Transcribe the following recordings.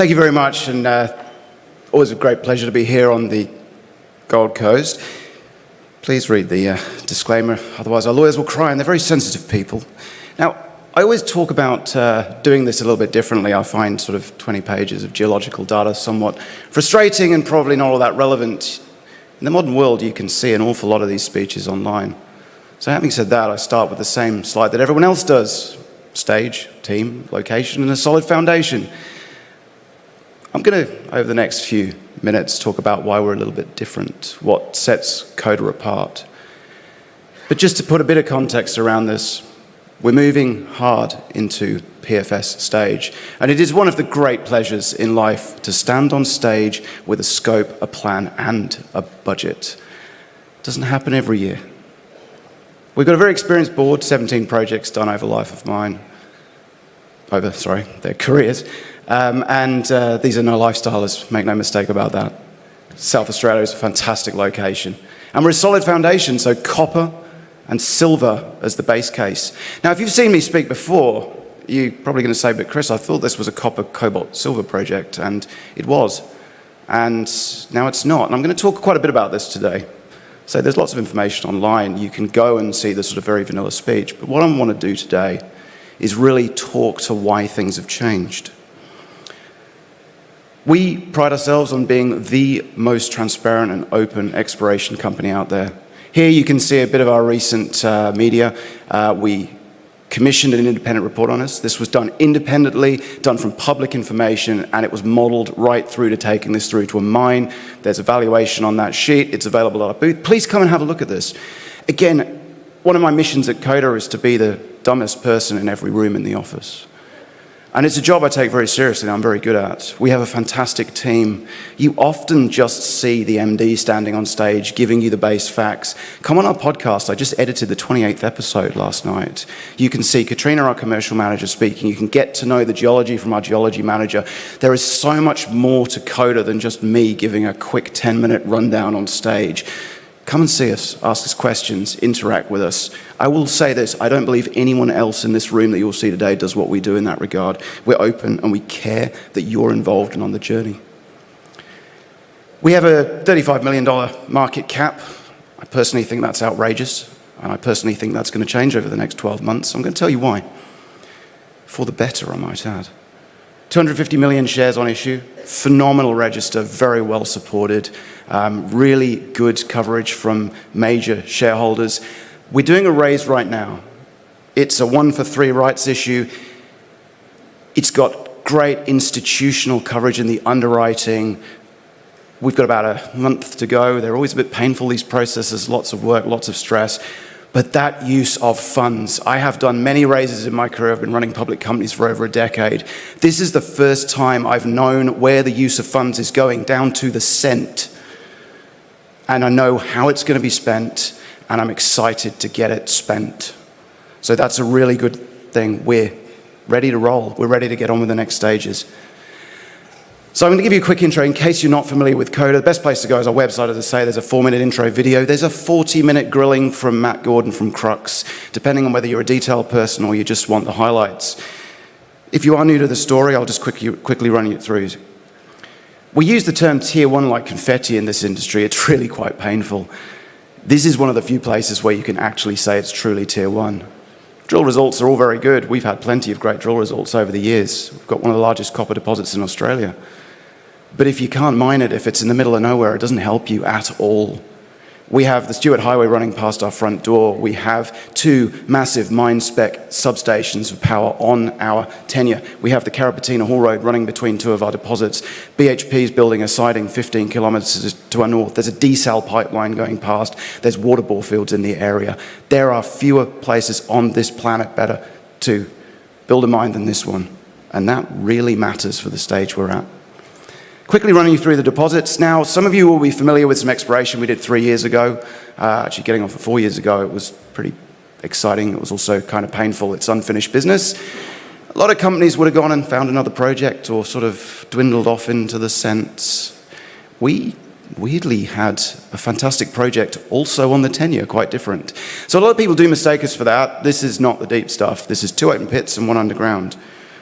Thank you very much, and always a great pleasure to be here on the Gold Coast. Please read the disclaimer, otherwise our lawyers will cry, and they're very sensitive people. Now, I always talk about doing this a little bit differently. I find sort of 20 pages of geological data somewhat frustrating and probably not all that relevant. In the modern world, you can see an awful lot of these speeches online. So having said that, I start with the same slide that everyone else does. Stage, team, location, and a solid foundation. I'm going to, over the next few minutes, talk about why we're a little bit different, what sets Coda apart. But just to put a bit of context around this, we're moving hard into PFS stage, and it is one of the great pleasures in life to stand on stage with a scope, a plan, and a budget. It doesn't happen every year. We've got a very experienced board, 17 projects done over their careers. These are no lifestylers, make no mistake about that. South Australia is a fantastic location. And we're a solid foundation, so copper and silver as the base case. Now, if you've seen me speak before, you're probably going to say, but Chris, I thought this was a copper, cobalt, silver project, and it was. And now it's not. And I'm going to talk quite a bit about this today. So there's lots of information online. You can go and see the sort of very vanilla speech. But what I want to do today is really talk to why things have changed. We pride ourselves on being the most transparent and open exploration company out there. Here you can see a bit of our recent media. We commissioned an independent report on this. This was done independently, done from public information, and it was modeled right through to taking this through to a mine. There's a valuation on that sheet. It's available at our booth. Please come and have a look at this. Again, one of my missions at Coda is to be the dumbest person in every room in the office. And it's a job I take very seriously and I'm very good at. We have a fantastic team. You often just see the MD standing on stage giving you the base facts. Come on our podcast. I just edited the 28th episode last night. You can see Katrina, our commercial manager, speaking. You can get to know the geology from our geology manager. There is so much more to Coda than just me giving a quick 10-minute rundown on stage. Come and see us, ask us questions, interact with us. I will say this, I don't believe anyone else in this room that you'll see today does what we do in that regard. We're open and we care that you're involved and on the journey. We have a $35 million market cap. I personally think that's outrageous, and I personally think that's going to change over the next 12 months. I'm going to tell you why. For the better, I might add. 250 million shares on issue, phenomenal register, very well supported, really good coverage from major shareholders. We're doing a raise right now. It's a 1-for-3 rights issue. It's got great institutional coverage in the underwriting. We've got about a month to go. They're always a bit painful, these processes, lots of work, lots of stress. But that use of funds, I have done many raises in my career. I've been running public companies for over a decade. This is the first time I've known where the use of funds is going, down to the cent. And I know how it's going to be spent, and I'm excited to get it spent. So that's a really good thing. We're ready to roll. We're ready to get on with the next stages. So I'm going to give you a quick intro in case you're not familiar with Coda. The best place to go is our website, as I say. There's a 4-minute intro video. There's a 40-minute grilling from Matt Gordon from Crux, depending on whether you're a detailed person or you just want the highlights. If you are new to the story, I'll just quickly run you through. We use the term tier 1 like confetti in this industry. It's really quite painful. This is one of the few places where you can actually say it's truly tier 1. Drill results are all very good. We've had plenty of great drill results over the years. We've got one of the largest copper deposits in Australia. But if you can't mine it, if it's in the middle of nowhere, it doesn't help you at all. We have the Stewart Highway running past our front door. We have 2 massive mine spec substations of power on our tenure. We have the Carrapateena Haul Road running between 2 of our deposits. BHP is building a siding 15 kilometres to our north. There's a desal pipeline going past. There's water bore fields in the area. There are fewer places on this planet better to build a mine than this one. And that really matters for the stage we're at. Quickly running you through the deposits. Now, some of you will be familiar with some exploration we did 3 years ago. Actually, getting on for 4 years ago, it was pretty exciting. It was also kind of painful. It's unfinished business. A lot of companies would have gone and found another project or sort of dwindled off into the sense. We weirdly had a fantastic project also on the tenure, quite different. So a lot of people do mistake us for that. This is not the deep stuff. This is 2 open pits and 1 underground.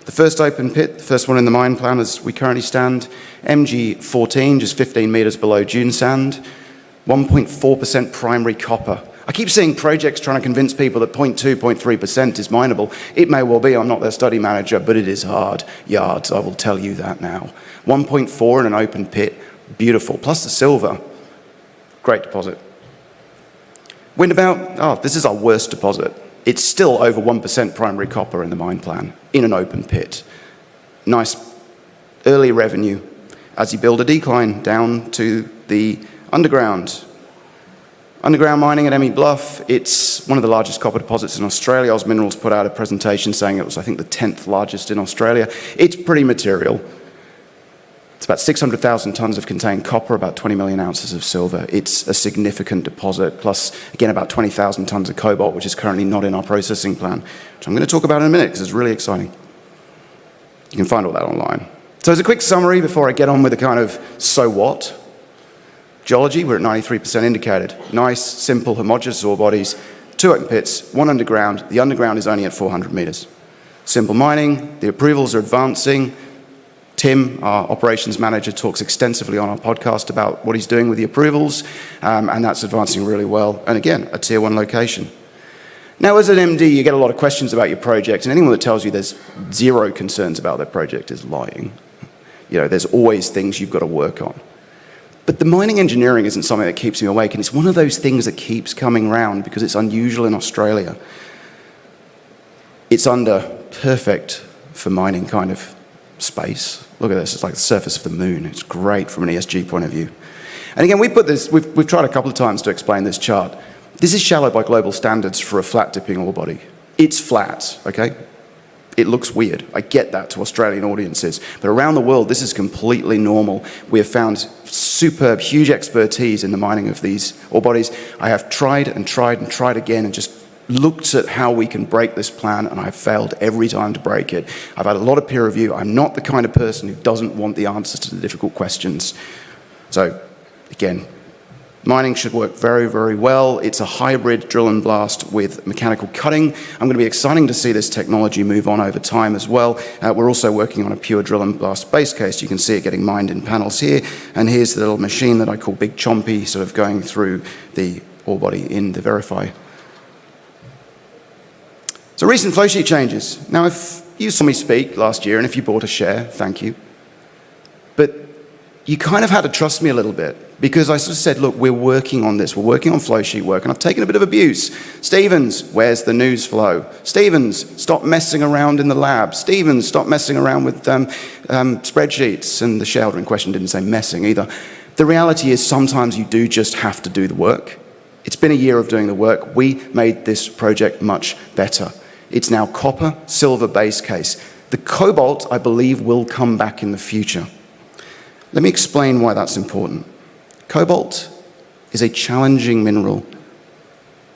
The first open pit, the first one in the mine plan as we currently stand, MG14, just 15 meters below dune sand, 1.4% primary copper. I keep seeing projects trying to convince people that 0.2, 0.3% is mineable. It may well be, I'm not their study manager, but it is hard yards, I will tell you that now. 1.4 in an open pit, beautiful. Plus the silver, great deposit. Windabout, oh, this is our worst deposit. It's still over 1% primary copper in the mine plan, in an open pit. Nice early revenue as you build a decline down to the underground. Underground mining at Emmy Bluff, it's one of the largest copper deposits in Australia. Oz Minerals put out a presentation saying it was, I think, the 10th largest in Australia. It's pretty material. It's about 600,000 tons of contained copper, about 20 million ounces of silver. It's a significant deposit, plus, again, about 20,000 tons of cobalt, which is currently not in our processing plan, which I'm going to talk about in a minute because it's really exciting. You can find all that online. So as a quick summary before I get on with the kind of so what, geology, we're at 93% indicated. Nice, simple, homogeneous ore bodies, 2 open pits, 1 underground. The underground is only at 400 meters. Simple mining, the approvals are advancing. Tim, our operations manager, talks extensively on our podcast about what he's doing with the approvals, and that's advancing really well. And again, a tier 1 location. Now, as an MD, you get a lot of questions about your project, and anyone that tells you there's 0 concerns about their project is lying. You know, there's always things you've got to work on. But the mining engineering isn't something that keeps me awake, and it's one of those things that keeps coming round because it's unusual in Australia. It's under perfect for mining kind of space. Look at this, it's like the surface of the moon. It's great from an ESG point of view. And again, we've tried a couple of times to explain this chart. This is shallow by global standards for a flat dipping ore body. It's flat, okay? It looks weird. I get that to Australian audiences. But around the world, this is completely normal. We have found superb, huge expertise in the mining of these ore bodies. I have tried and tried and tried again and just looked at how we can break this plan, and I've failed every time to break it. I've had a lot of peer review. I'm not the kind of person who doesn't want the answers to the difficult questions. So, again, mining should work very, very well. It's a hybrid drill and blast with mechanical cutting. I'm going to be exciting to see this technology move on over time as well. We're also working on a pure drill and blast base case. You can see it getting mined in panels here. And here's the little machine that I call Big Chompy, sort of going through the ore body in the Verify. So recent flow sheet changes. Now, if you saw me speak last year, and if you bought a share, thank you. But you kind of had to trust me a little bit, because I sort of said, look, we're working on this. We're working on flow sheet work, and I've taken a bit of abuse. Stevens, where's the news flow? Stevens, stop messing around in the lab. Stevens, stop messing around with spreadsheets. And the shareholder in question didn't say messing either. The reality is sometimes you do just have to do the work. It's been a year of doing the work. We made this project much better. It's now copper, silver base case. The cobalt, I believe, will come back in the future. Let me explain why that's important. Cobalt is a challenging mineral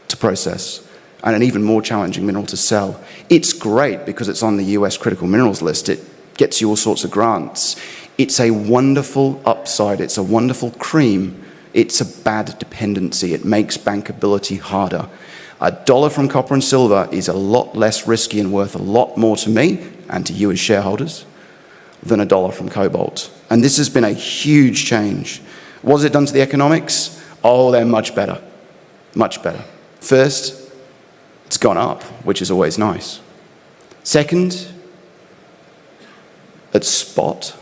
to process and an even more challenging mineral to sell. It's great because it's on the US critical minerals list. It gets you all sorts of grants. It's a wonderful upside. It's a wonderful cream. It's a bad dependency. It makes bankability harder. $1 from copper and silver is a lot less risky and worth a lot more to me and to you as shareholders than $1 from cobalt. And this has been a huge change. What has it done to the economics? Oh, they're much better. Much better. First, it's gone up, which is always nice. Second, at spot,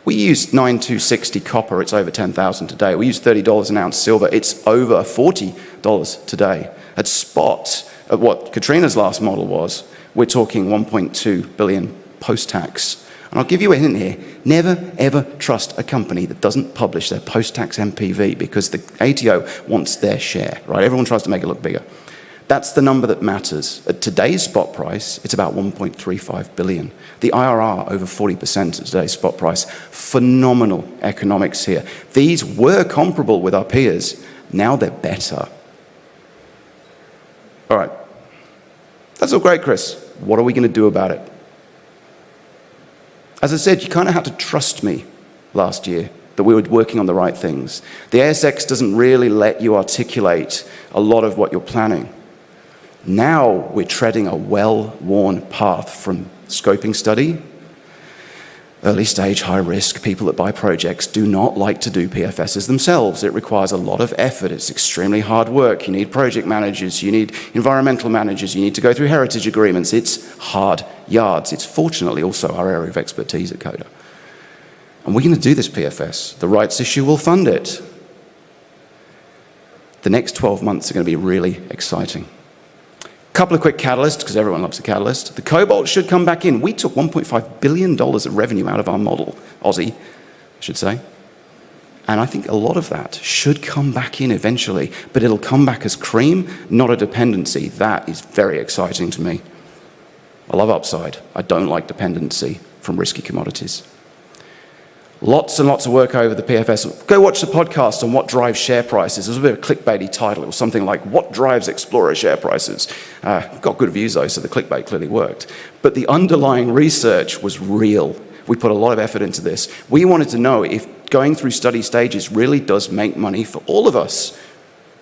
we used 9,260 copper. It's over 10,000 today. We used $30 an ounce silver. It's over $40 today. At spot, at what Katrina's last model was, we're talking 1.2 billion post-tax. And I'll give you a hint here. Never, ever trust a company that doesn't publish their post-tax MPV, because the ATO wants their share, right? Everyone tries to make it look bigger. That's the number that matters. At today's spot price, it's about 1.35 billion. The IRR over 40% at today's spot price. Phenomenal economics here. These were comparable with our peers. Now they're better. All right. That's all great, Chris. What are we going to do about it? As I said, you kind of had to trust me last year that we were working on the right things. The ASX doesn't really let you articulate a lot of what you're planning. Now we're treading a well-worn path from scoping study, early stage, high risk. People that buy projects do not like to do PFSs themselves. It requires a lot of effort. It's extremely hard work. You need project managers, you need environmental managers, you need to go through heritage agreements. It's hard yards. It's fortunately also our area of expertise at Coda. And we're going to do this PFS. The rights issue will fund it. The next 12 months are going to be really exciting. Couple of quick catalysts, because everyone loves a catalyst. The cobalt should come back in. We took $1.5 billion of revenue out of our model, Aussie, I should say. And I think a lot of that should come back in eventually, but it'll come back as cream, not a dependency. That is very exciting to me. I love upside. I don't like dependency from risky commodities. Lots and lots of work over the PFS. Go watch the podcast on what drives share prices. There's a bit of a clickbaity title. It was something like, what drives Explorer share prices? Got good views though, so the clickbait clearly worked. But the underlying research was real. We put a lot of effort into this. We wanted to know if going through study stages really does make money for all of us.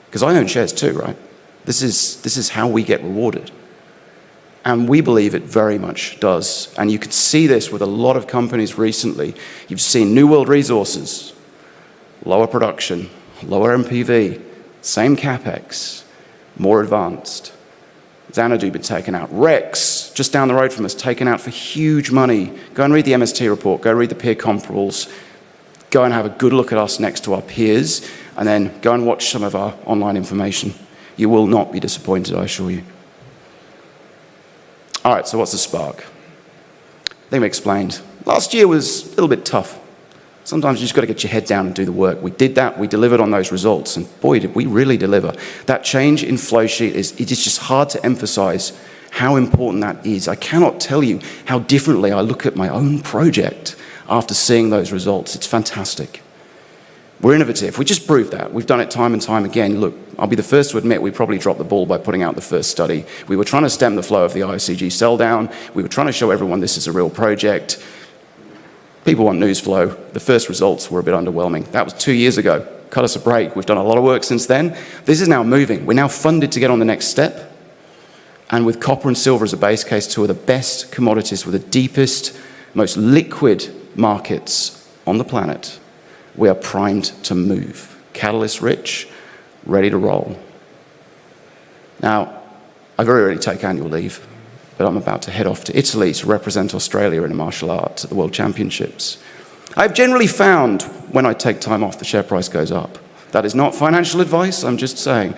Because I own shares too, right? This is how we get rewarded. And we believe it very much does. And you can see this with a lot of companies recently. You've seen New World Resources, lower production, lower MPV, same CapEx, more advanced. Xanadu been taken out. Rex, just down the road from us, taken out for huge money. Go and read the MST report. Go read the peer comparables. Go and have a good look at us next to our peers. And then go and watch some of our online information. You will not be disappointed, I assure you. All right, so what's the spark? I think we explained. Last year was a little bit tough. Sometimes you just got to get your head down and do the work. We did that. We delivered on those results. And boy, did we really deliver. That change in flow sheet is just hard to emphasize how important that is. I cannot tell you how differently I look at my own project after seeing those results. It's fantastic. We're innovative. We just proved that. We've done it time and time again. Look, I'll be the first to admit we probably dropped the ball by putting out the first study. We were trying to stem the flow of the IOCG sell down. We were trying to show everyone this is a real project. People want news flow. The first results were a bit underwhelming. That was 2 years ago. Cut us a break. We've done a lot of work since then. This is now moving. We're now funded to get on the next step. And with copper and silver as a base case, two of the best commodities with the deepest, most liquid markets on the planet, we are primed to move. Catalyst rich, ready to roll. Now, I very rarely take annual leave, but I'm about to head off to Italy to represent Australia in a martial arts at the World Championships. I've generally found when I take time off, the share price goes up. That is not financial advice, I'm just saying.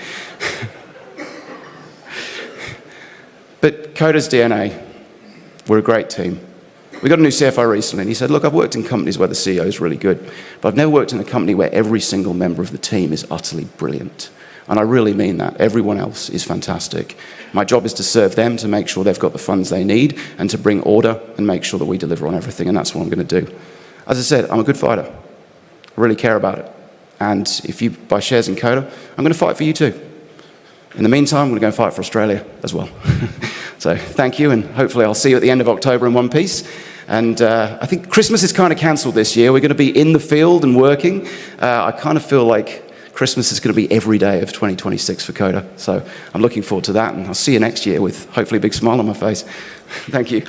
But Coda's DNA, we're a great team. We got a new CFO recently, and he said, look, I've worked in companies where the CEO is really good, but I've never worked in a company where every single member of the team is utterly brilliant. And I really mean that. Everyone else is fantastic. My job is to serve them, to make sure they've got the funds they need, and to bring order and make sure that we deliver on everything, and that's what I'm going to do. As I said, I'm a good fighter. I really care about it. And if you buy shares in Coda, I'm going to fight for you too. In the meantime, I'm going to go and fight for Australia as well. So thank you, and hopefully I'll see you at the end of October in one piece. And I think Christmas is kind of cancelled this year. We're going to be in the field and working. I kind of feel like Christmas is going to be every day of 2026 for Coda. So I'm looking forward to that, and I'll see you next year with hopefully a big smile on my face. Thank you.